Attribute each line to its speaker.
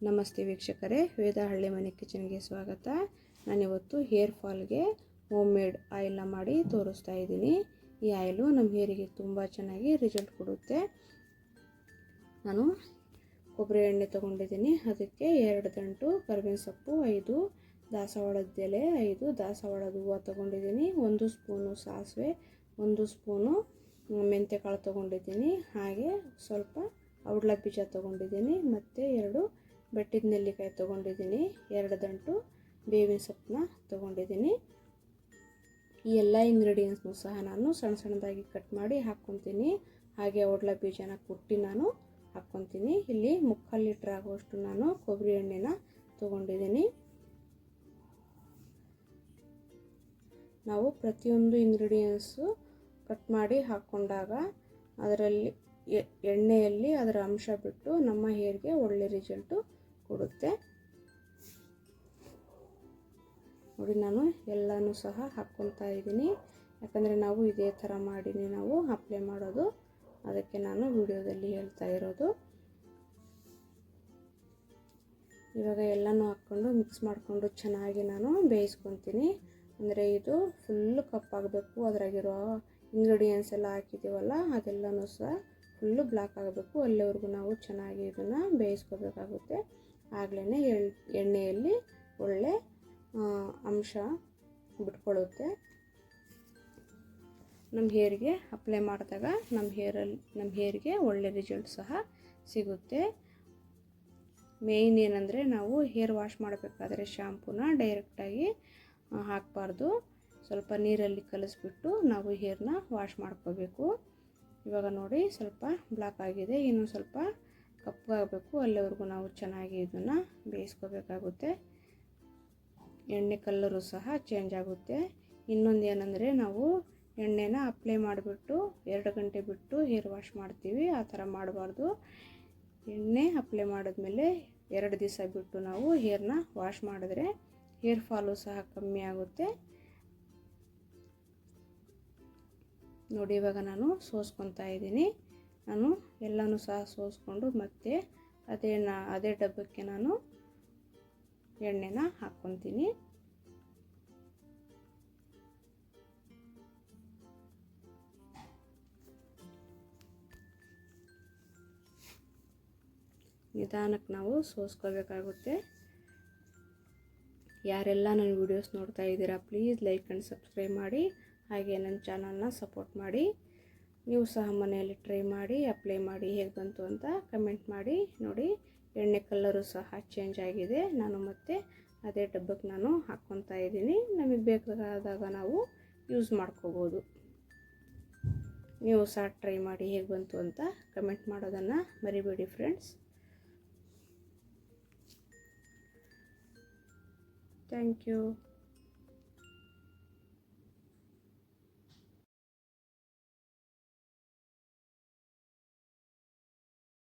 Speaker 1: ನಮಸ್ತೆ ವೀಕ್ಷಕರೇ, ವೇದ ಹಳ್ಳಿ ಮನೆ ಕಿಚನ್ಗೆ ಸ್ವಾಗತ. ನಾನಿವತ್ತು ಹೇರ್ ಫಾಲ್ಗೆ ಹೋಮ್ ಮೇಡ್ ಆಯಿಲ್ನ ಮಾಡಿ ತೋರಿಸ್ತಾ ಇದ್ದೀನಿ. ಈ ಆಯಿಲು ನಮ್ಮ ಹೇರಿಗೆ ತುಂಬ ಚೆನ್ನಾಗಿ ರಿಸಲ್ಟ್ ಕೊಡುತ್ತೆ. ನಾನು ಕೊಬ್ಬರಿ ಎಣ್ಣೆ ತೊಗೊಂಡಿದ್ದೀನಿ. ಅದಕ್ಕೆ 2 ದಂಟು ಕರಿಬೇವಿನ ಸೊಪ್ಪು, 5 ದಾಸವಾಳದ ಎಲೆ, 5 ದಾಸವಾಳದ ಹೂವು ತೊಗೊಂಡಿದ್ದೀನಿ, 1 ಸ್ಪೂನು ಸಾಸಿವೆ, 1 ಸ್ಪೂನು ಮೆಂತ್ಯಕಾಳು ತೊಗೊಂಡಿದ್ದೀನಿ, ಹಾಗೆ ಸ್ವಲ್ಪ ಔಡ್ಲ ಬೀಜ ತೊಗೊಂಡಿದ್ದೀನಿ, ಮತ್ತು 2 ಬೆಟ್ಟಿದ ನೆಲ್ಲಿಕಾಯಿ ತೊಗೊಂಡಿದ್ದೀನಿ, 2 ದಂಟು ಬೇವಿನ ಸೊಪ್ಪನ್ನ ತೊಗೊಂಡಿದ್ದೀನಿ. ಈ ಎಲ್ಲ ಇಂಗ್ರೀಡಿಯೆಂಟ್ಸ್ನು ಸಹ ನಾನು ಸಣ್ಣ ಸಣ್ಣದಾಗಿ ಕಟ್ ಮಾಡಿ ಹಾಕ್ಕೊತೀನಿ. ಹಾಗೆ ಔಡ್ಲ ಬೀಜನ ಕುಟ್ಟಿ ನಾನು ಹಾಕ್ಕೊತೀನಿ. ಇಲ್ಲಿ 3/4 ಲೀಟ್ರ್ ಆಗುವಷ್ಟು ನಾನು ಕೊಬ್ಬರಿ ಎಣ್ಣೆನ ತೊಗೊಂಡಿದ್ದೀನಿ. ನಾವು ಪ್ರತಿಯೊಂದು ಇಂಗ್ರೀಡಿಯೆಂಟ್ಸು ಕಟ್ ಮಾಡಿ ಹಾಕ್ಕೊಂಡಾಗ ಅದರಲ್ಲಿ ಎಣ್ಣೆಯಲ್ಲಿ ಅದರ ಅಂಶ ಬಿಟ್ಟು ನಮ್ಮ ಹೇರ್ಗೆ ಒಳ್ಳೆ ರಿಸಲ್ಟು ಕೊಡುತ್ತೆ. ನೋಡಿ, ನಾನು ಎಲ್ಲನೂ ಸಹ ಹಾಕ್ಕೊತಾ ಇದ್ದೀನಿ. ಯಾಕಂದರೆ ನಾವು ಇದೇ ಥರ ಮಾಡಿನೇ ನಾವು ಅಪ್ಲೈ ಮಾಡೋದು, ಅದಕ್ಕೆ ನಾನು ವಿಡಿಯೋದಲ್ಲಿ ಹೇಳ್ತಾ ಇರೋದು. ಇವಾಗ ಎಲ್ಲನೂ ಹಾಕ್ಕೊಂಡು ಮಿಕ್ಸ್ ಮಾಡಿಕೊಂಡು ಚೆನ್ನಾಗಿ ನಾನು ಬೇಯಿಸ್ಕೊತೀನಿ. ಅಂದರೆ ಇದು ಫುಲ್ಲು ಕಪ್ಪಾಗಬೇಕು. ಅದರಾಗಿರೋ ಇಂಗ್ರೀಡಿಯೆಂಟ್ಸ್ ಎಲ್ಲ ಹಾಕಿದ್ದೀವಲ್ಲ ಅದೆಲ್ಲನೂ ಸಹ ಫುಲ್ಲು ಬ್ಲ್ಯಾಕ್ ಆಗಬೇಕು. ಅಲ್ಲಿವರೆಗೂ ನಾವು ಚೆನ್ನಾಗಿ ಇದನ್ನು ಬೇಯಿಸ್ಕೋಬೇಕಾಗುತ್ತೆ. ಆಗಲೇ ಎಣ್ಣೆಯಲ್ಲಿ ಒಳ್ಳೆ ಅಂಶ ಬಿಟ್ಕೊಳ್ಳುತ್ತೆ. ನಮ್ಮ ಹೇರ್ಗೆ ಅಪ್ಲೈ ಮಾಡಿದಾಗ ನಮ್ಮ ಹೇರ್ಗೆ ಒಳ್ಳೆ ರಿಸಲ್ಟ್ ಸಹ ಸಿಗುತ್ತೆ. ಮೇಯ್ನ್ ಏನಂದರೆ ನಾವು ಹೇರ್ ವಾಶ್ ಮಾಡಬೇಕಾದ್ರೆ ಶಾಂಪೂನ ಡೈರೆಕ್ಟಾಗಿ ಹಾಕಬಾರ್ದು. ಸ್ವಲ್ಪ ನೀರಲ್ಲಿ ಕಲಿಸ್ಬಿಟ್ಟು ನಾವು ಹೇರ್ನ ವಾಶ್ ಮಾಡ್ಕೋಬೇಕು. ಇವಾಗ ನೋಡಿ, ಸ್ವಲ್ಪ ಬ್ಲ್ಯಾಕ್ ಆಗಿದೆ, ಇನ್ನೂ ಸ್ವಲ್ಪ ಕಪ್ಪಗಾಗಬೇಕು. ಅಲ್ಲಿವರೆಗೂ ನಾವು ಚೆನ್ನಾಗಿ ಇದನ್ನು ಬೇಯಿಸ್ಕೋಬೇಕಾಗುತ್ತೆ. ಎಣ್ಣೆ ಕಲರು ಸಹ ಚೇಂಜ್ ಆಗುತ್ತೆ. ಇನ್ನೊಂದು ಏನಂದರೆ, ನಾವು ಎಣ್ಣೆನ ಅಪ್ಲೈ ಮಾಡಿಬಿಟ್ಟು 2 ಗಂಟೆ ಬಿಟ್ಟು ಹೇರ್ ವಾಶ್ ಮಾಡ್ತೀವಿ. ಆ ಥರ ಮಾಡಬಾರ್ದು. ಎಣ್ಣೆ ಅಪ್ಲೈ ಮಾಡಿದ್ಮೇಲೆ 2 ದಿವಸ ಬಿಟ್ಟು ನಾವು ಹೇರ್ನ ವಾಶ್ ಮಾಡಿದ್ರೆ ಹೇರ್ ಫಾಲು ಸಹ ಕಮ್ಮಿ ಆಗುತ್ತೆ. ನೋಡಿ, ಇವಾಗ ನಾನು ಸೋಸ್ಕೊತಾ ಇದ್ದೀನಿ. ನಾನು ಎಲ್ಲನೂ ಸಹ ಸೋಸ್ಕೊಂಡು ಮತ್ತೆ ಅದೇ ಡಬ್ಬಕ್ಕೆ ನಾನು ಎಣ್ಣೆನ ಹಾಕ್ಕೊತೀನಿ. ನಿಧಾನಕ್ಕೆ ನಾವು ಸೋಸ್ಕೋಬೇಕಾಗುತ್ತೆ. ಯಾರೆಲ್ಲ ನನ್ನ ವಿಡಿಯೋಸ್ ನೋಡ್ತಾ ಇದ್ದೀರಾ, ಪ್ಲೀಸ್ ಲೈಕ್ ಆ್ಯಂಡ್ ಸಬ್ಸ್ಕ್ರೈಬ್ ಮಾಡಿ. ಹಾಗೆ ನನ್ನ ಚಾನಲ್ನ ಸಪೋರ್ಟ್ ಮಾಡಿ. ನೀವು ಸಹ ಮನೆಯಲ್ಲಿ ಟ್ರೈ ಮಾಡಿ ಅಪ್ಲೈ ಮಾಡಿ ಹೇಗೆ ಬಂತು ಅಂತ ಕಮೆಂಟ್ ಮಾಡಿ. ನೋಡಿ, ಎಣ್ಣೆ ಕಲರು ಸಹ ಚೇಂಜ್ ಆಗಿದೆ. ನಾನು ಮತ್ತೆ ಅದೇ ಡಬ್ಬಕ್ಕೆ ನಾನು ಹಾಕ್ಕೊತಾ ಇದ್ದೀನಿ. ನಮಗೆ ಬೇಕಾದಾಗ ನಾವು ಯೂಸ್ ಮಾಡ್ಕೋಬೋದು. ನೀವು ಸಹ ಟ್ರೈ ಮಾಡಿ ಹೇಗೆ ಬಂತು ಅಂತ ಕಮೆಂಟ್ ಮಾಡೋದನ್ನು ಮರಿಬೇಡಿ ಫ್ರೆಂಡ್ಸ್. Thank you.